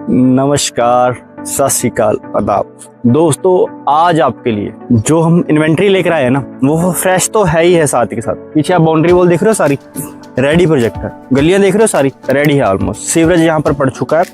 नमस्कार, सत श्री अकाल, आदाब दोस्तों। आज आपके लिए जो हम इन्वेंट्री लेकर आए हैं ना, वो फ्रेश तो है ही है, साथ ही के साथ पीछे आप बाउंड्री वॉल देख रहे हो, सारी रेडी प्रोजेक्ट है। गलियां देख रहे हो, सारी रेडी है ऑलमोस्ट। सीवरेज यहाँ पर पड़ चुका है,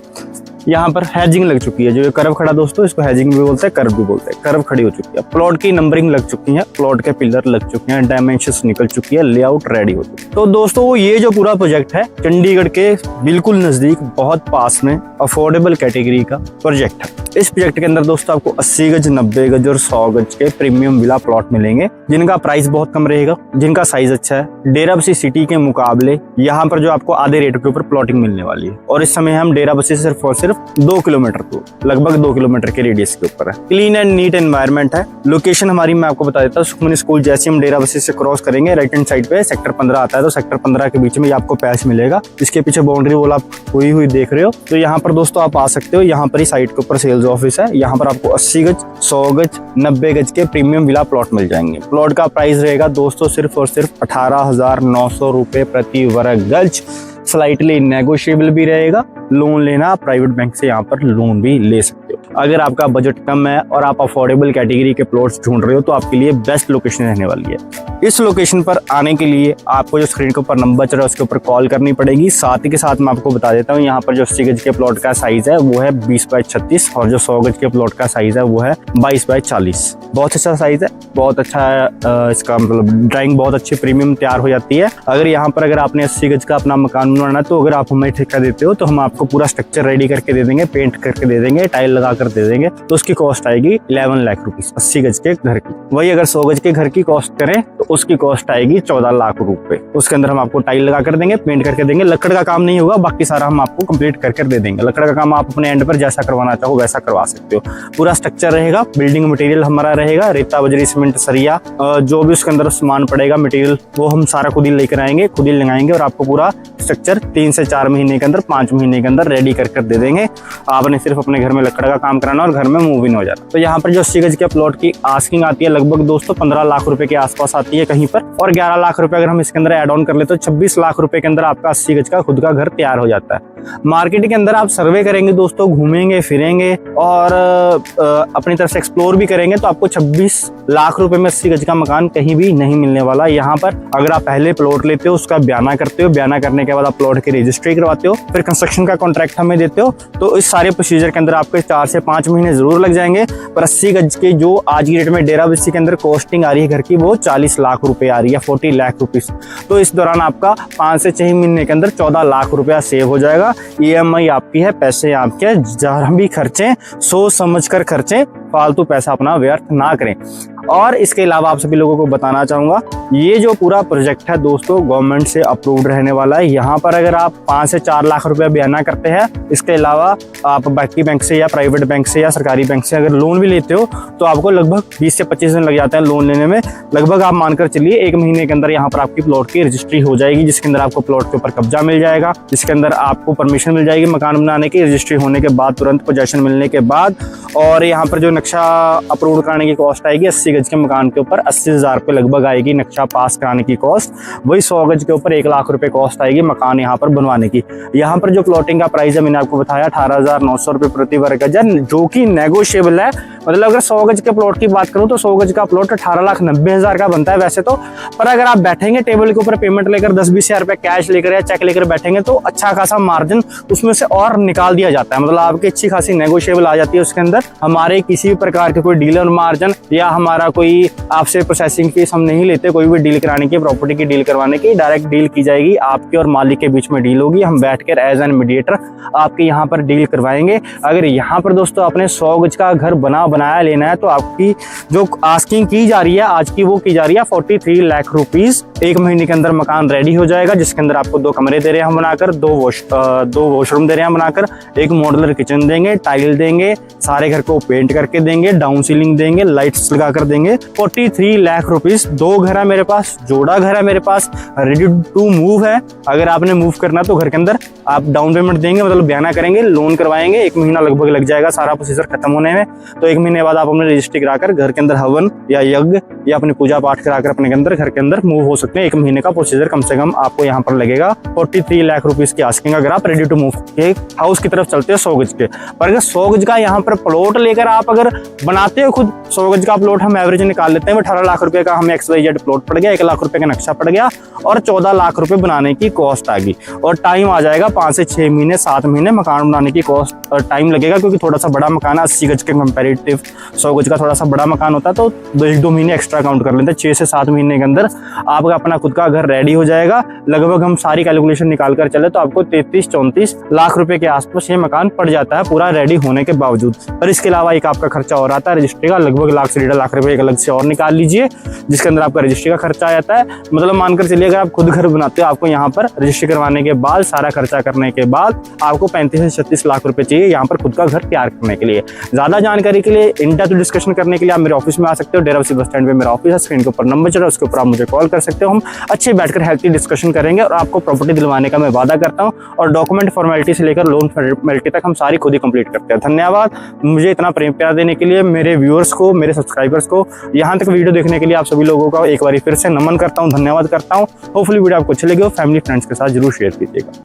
यहाँ पर हैजिंग लग चुकी है। जो ये कर्व खड़ा दोस्तों, इसको हैजिंग भी बोलते हैं, कर्व भी बोलते हैं। कर्व खड़ी हो चुकी है, प्लॉट की नंबरिंग लग चुकी है, प्लॉट के पिलर लग चुके हैं, डायमेंशंस निकल चुकी है, लेआउट रेडी हो चुकी है। तो दोस्तों ये जो पूरा प्रोजेक्ट है चंडीगढ़ के बिल्कुल नजदीक, बहुत पास में, अफोर्डेबल कैटेगरी का प्रोजेक्ट है। इस प्रोजेक्ट के अंदर दोस्तों आपको 80 गज, 90 गज और 100 गज के प्रीमियम विला प्लॉट मिलेंगे, जिनका प्राइस बहुत कम रहेगा, जिनका साइज अच्छा है। डेराबस्सी सिटी के मुकाबले यहाँ पर जो आपको आधे रेट के ऊपर प्लॉटिंग मिलने वाली है। और इस समय हम डेराबस्सी से सिर्फ और सिर्फ 2 किलोमीटर दूर, लगभग 2 किलोमीटर के रेडियस के ऊपर है। क्लीन एंड नीट एनवायरनमेंट है। लोकेशन हमारी मैं आपको बता देता हूँ, सुखमनी स्कूल जैसे हम डेराबस्सी से क्रॉस करेंगे, राइट हैंड साइड पे सेक्टर 15 आता है, तो सेक्टर 15 के बीच में आपको पैच मिलेगा। इसके पीछे बाउंड्री वॉल आप हुई देख रहे हो। तो यहाँ पर दोस्तों आप आ सकते हो। यहाँ पर ही साइड के ऊपर सेल्स ऑफिस है। यहाँ पर आपको 80 गज, 100 गज, 90 गज के प्रीमियम विला प्लॉट मिल जाएंगे। प्लॉट का प्राइस रहेगा दोस्तों सिर्फ और सिर्फ 18,900 रुपए प्रति वर्ग गज। स्लाइटली नेगोशिएबल भी रहेगा। लोन लेना प्राइवेट बैंक से यहाँ पर लोन भी ले सकते हो। अगर आपका बजट कम है और आप अफोर्डेबल कैटेगरी के प्लॉट्स ढूंढ रहे हो, तो आपके लिए बेस्ट लोकेशन रहने वाली है। इस लोकेशन पर आने के लिए आपको जो स्क्रीन के ऊपर नंबर चल रहा है उसके ऊपर कॉल करनी पड़ेगी। साथ ही के साथ मैं आपको बता देता हूँ, यहाँ पर जो 80 गज के प्लॉट का साइज है वो है 20x36 और जो 100 गज के प्लॉट का साइज है वो है 22x40। बहुत अच्छा साइज है, बहुत अच्छा है। इसका मतलब ड्राइंग बहुत अच्छी प्रीमियम तैयार हो जाती है। अगर आपने 80 गज का अपना मकान बनवाना है, तो अगर आप हमें ठेका देते हो तो हम आपको पूरा स्ट्रक्चर रेडी करके दे देंगे, पेंट करके दे देंगे, टाइल लगा कर दे देंगे। तो उसकी कॉस्ट आएगी 11 लाख रुपीस 80 गज के घर की। वही अगर 100 गज के घर की कॉस्ट करें तो उसकी कॉस्ट आएगी 14 लाख रुपए। उसके अंदर हम आपको टाइल लगा कर देंगे, पेंट करके देंगे। लकड़ का काम नहीं होगा, बाकी सारा हम आपको कंप्लीट करके दे देंगे। लकड़ का काम आप अपने एंड पर जैसा करवाना चाहो वैसा करवा सकते हो। पूरा स्ट्रक्चर रहेगा, बिल्डिंग मटेरियल हमारा रहेगा, रेता, बजरी, सीमेंट, सरिया, जो भी उसके अंदर सामान पड़ेगा मटेरियल, वो हम सारा खुद ही लेकर आएंगे, खुद ही लगाएंगे और आपको पूरा स्ट्रक्चर 3 से 4 महीने के अंदर, 5 महीने के अंदर रेडी कर दे देंगे। आपने सिर्फ अपने घर में लकड़ का काम कराना और घर में मूव इन हो जाता। तो यहाँ पर जो 80 गज के प्लॉट की आस्किंग आती है लगभग दोस्तों 15 लाख रुपए के आसपास आती है कहीं पर, और 11 लाख रुपए अगर हम इसके अंदर एड ऑन कर ले तो 26 लाख रुपए के अंदर आपका 80 गज का खुद का घर तैयार हो जाता है। मार्केट के अंदर आप सर्वे करेंगे दोस्तों, घूमेंगे फिरेंगे और अपनी तरफ से एक्सप्लोर भी करेंगे, तो आपको 26 लाख रुपए में 80 गज का मकान कहीं भी नहीं मिलने वाला। यहाँ पर अगर आप पहले प्लॉट लेते हो, उसका बयाना करते हो, बयाना करने के बाद आप प्लॉट की रजिस्ट्री करवाते हो, फिर कंस्ट्रक्शन का कॉन्ट्रैक्ट हमें देते हो, तो इस सारे प्रोसीजर के अंदर आपके 4 से 5 महीने जरूर लग जाएंगे। पर 80 गज की जो आज की डेट में डेराबस्सी के अंदर कॉस्टिंग आ रही है घर की, वो 40 लाख रुपए आ रही है, 40 लाख रुपीस। तो इस दौरान आपका 5 से 6 महीने के अंदर 14 लाख रुपया सेव हो जाएगा। EMI आपकी है, पैसे आपके, जहाँ भी खर्चे सोच समझ कर खर्चे, फालतू पैसा अपना व्यर्थ ना करें। और इसके अलावा आप सभी लोगों को बताना चाहूंगा, ये जो पूरा प्रोजेक्ट है दोस्तों गवर्नमेंट से अप्रूव्ड रहने वाला है। यहाँ पर अगर आप 5 से 4 लाख रुपया बयाना करते हैं, इसके अलावा आप बाकी बैंक से या प्राइवेट बैंक से या सरकारी बैंक से अगर लोन भी लेते हो, तो आपको लगभग 20 से 25 दिन लग जाते हैं लोन लेने में। लगभग आप मानकर चलिए 1 महीने के अंदर यहाँ पर आपकी प्लॉट की रजिस्ट्री हो जाएगी, जिसके अंदर आपको प्लॉट के ऊपर कब्जा मिल जाएगा, जिसके अंदर आपको परमिशन मिल जाएगी मकान बनाने की, रजिस्ट्री होने के बाद, तुरंत पोजेशन मिलने के बाद। और यहाँ पर जो नक्शा अप्रूव कराने की कॉस्ट आएगी 80 गज के मकान के ऊपर 80,000 रुपये लगभग आएगी नक्शा पास कराने की कॉस्ट। वही 100 गज के ऊपर 1 लाख रुपए कॉस्ट आएगी मकान यहाँ पर बनवाने की। यहाँ पर जो प्लॉटिंग का प्राइस है मैंने आपको बताया 18,900 रुपये प्रति वर्ग गज, जो कि नेगोशिएबल है। मतलब अगर 100 गज के प्लॉट की बात करूं तो 100 गज का प्लॉट 18,90,000 का बनता है वैसे तो। पर अगर आप बैठेंगे टेबल के ऊपर पेमेंट लेकर 10-20 हज़ार रुपये कैश लेकर या चेक लेकर बैठेंगे, तो अच्छा खासा मार्जिन उसमें से और निकाल दिया जाता है। मतलब आपकी अच्छी खासी नेगोशिएबल आ जाती है उसके अंदर। हमारे किसी भी प्रकार के कोई डीलर मार्जिन या हमारा कोई आपसे प्रोसेसिंग फीस हम नहीं लेते। कोई भी डील कराने की, प्रॉपर्टी की डील करवाने की, डायरेक्ट डील की जाएगी, आपके और मालिक के बीच में डील होगी। हम बैठकर एज एन मीडिएटर आपके यहाँ पर डील करवाएंगे। अगर यहाँ पर दोस्तों आपने 100 गज का घर बनाया लेना है, तो आपकी जो आस्किंग की जा रही है आज की, वो की जा रही है 43 लाख रुपीस। 1 महीने के अंदर मकान रेडी हो जाएगा, जिसके अंदर आपको 2 कमरे दे रहे हैं हम बनाकर, 2 वॉशरूम दे रहे हैं बनाकर, 1 मॉडुलर किचन देंगे, टाइल देंगे, सारे घर को पेंट करके देंगे, डाउन सीलिंग देंगे, लाइट्स लगा कर देंगे। 43 लाख रुपीस। 2 घर है मेरे पास, जोड़ा घर है मेरे पास, रेडी टू मूव है। अगर आपने मूव करना तो घर के अंदर आप डाउन पेमेंट देंगे, मतलब बयाना करेंगे, लोन करवाएंगे, 1 महीना लगभग लग जाएगा सारा प्रोसीजर खत्म होने में। तो 1 महीने महीने बाद आप अपने रजिस्ट्री कराकर घर के अंदर हवन या यज्ञ या अपनी पूजा पाठ कराकर अपने अंदर घर के अंदर मूव हो सकते हैं। 1 महीने का प्रोसीजर कम से कम आपको यहाँ पर लगेगा। 43 लाख रुपीस की आस्किंग अगर आप रेडी टू मूव एक हाउस की तरफ चलते हो 100 गज के। पर अगर 100 गज का यहाँ पर प्लॉट लेकर आप अगर बनाते हो खुद, 100 गज का प्लॉट हम एवरेज निकाल लेते हैं, 18 लाख रुपए का हमें XYZ प्लॉट पड़ गया, 1 लाख रुपए का नक्शा पड़ गया और 14 लाख रुपए बनाने की कॉस्ट आ गई। और टाइम आ जाएगा 5 से 6 महीने 7 महीने मकान बनाने की कॉस्ट और टाइम लगेगा, क्योंकि थोड़ा सा बड़ा मकान है 80 गज के कंपेरेटिव 100 गज का थोड़ा सा बड़ा मकान होता है, तो 1-2 महीने एक्स्ट्रा काउंट कर लेते हैं। 6 से 7 महीने के अंदर आपका अपना खुद का घर रेडी हो जाएगा। लगभग हम सारी कैलकुलेशन निकाल कर चले तो आपको 33-34 लाख रुपए के आसपास ये मकान पड़ जाता है पूरा रेडी होने के बावजूद। और इसके अलावा एक आपका खर्चा और आता है रजिस्ट्री का, लगभग 1 से 1.5 लाख रुपए एक अलग से और निकाल लीजिए, जिसके अंदर आपका रजिस्ट्री का खर्चा आ जाता है। मतलब मानकर चलिए अगर आप खुद घर बनाते हो, आपको यहाँ पर रजिस्ट्री करवाने के बाद सारा खर्चा करने के बाद आपको 35 से 36 लाख रुपए चाहिए यहाँ पर खुद का घर तैयार करने के लिए। ज्यादा जानकारी के लिए इन डेप्थ डिस्कशन करने के लिए आप मेरे ऑफिस में आ सकते हो। डेराबस्सी बस स्टैंड पे मेरा ऑफिस है, स्क्रीन के ऊपर नंबर चल रहा है, उसके ऊपर आप मुझे कॉल कर सकते हो। हम अच्छे बैठकर हेल्थी डिस्कशन करेंगे और आपको प्रॉपर्टी दिलवाने का मैं वादा करता हूँ। और डॉक्यूमेंट फॉर्मेलिटी से लेकर लोन फॉर्मेलिटी तक हम सारी खुद ही कंप्लीट करते हैं। धन्यवाद मुझे इतना प्रेम प्यार देने के लिए, मेरे व्यूअर्स को, मेरे सब्सक्राइबर्स को, यहाँ तक वीडियो देखने के लिए आप सभी लोगों का एक बार फिर से नमन करता हूँ, धन्यवाद करता हूँ। होपफुली वीडियो आपको अच्छी लगी हो, फैमिली फ्रेंड्स के साथ जरूर शेयर कीजिएगा।